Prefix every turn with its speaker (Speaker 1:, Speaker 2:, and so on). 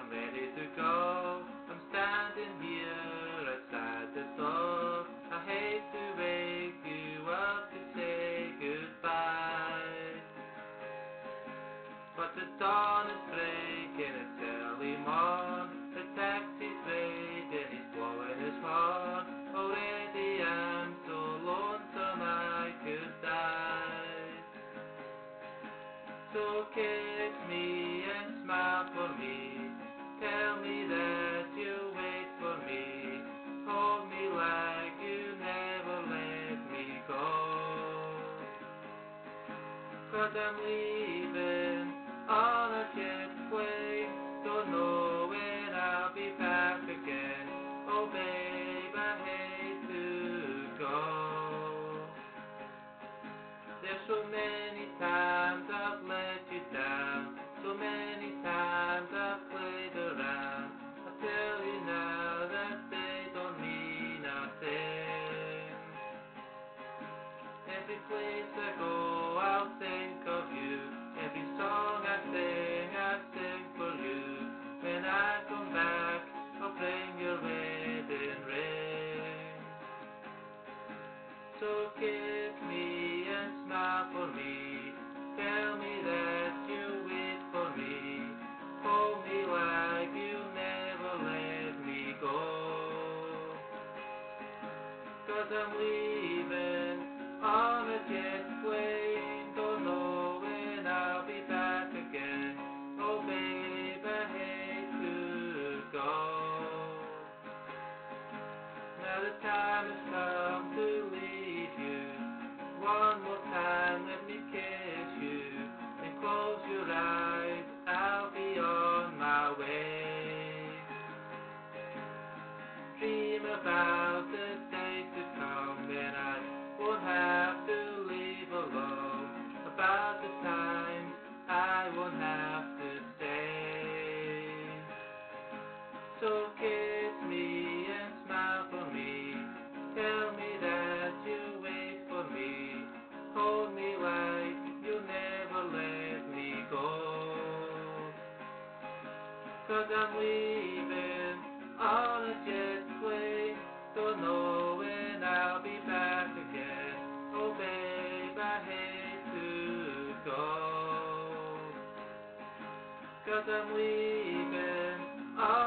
Speaker 1: I'm ready to go. I'm standing here outside the door. I hate to wake you up to say goodbye, but the dawn is breaking, it's early morn. The taxi's waiting, he's blowing his horn. Already I'm so lonesome I could die. So kiss me and smile for me. Tell me that you'll wait for me. Hold me like you never let me go. 'Cause I'm leaving on a jet plane. Don't know when I'll be back again. Oh babe, I hate to go. There's so many times I've let you down, so many times I've played around. I tell you now that they don't mean nothing. Every place I go I'll think of you. Every song I sing for you. When I come back I'll bring your wedding ring. So kiss me and smile for me. Tell me that you'll wait for me. Hold me like you never let me go. 'Cause I'm leaving on a jet plane. Don't know when I'll be back again. Oh babe, I hate to go. Now the time has come to leave you. One more time let me kiss you. And close your eyes, I'll be on my way. Dream about the days to come when I won't have to leave alone. About the times I won't have to stay. So kiss me and smile for me. Tell me that you'll wait for me. Hold me like you'll never let me go. 'Cause I'm leaving on a jet plane. Don't know when I'll be back again. Oh babe, I hate to go. 'Cause I'm leaving on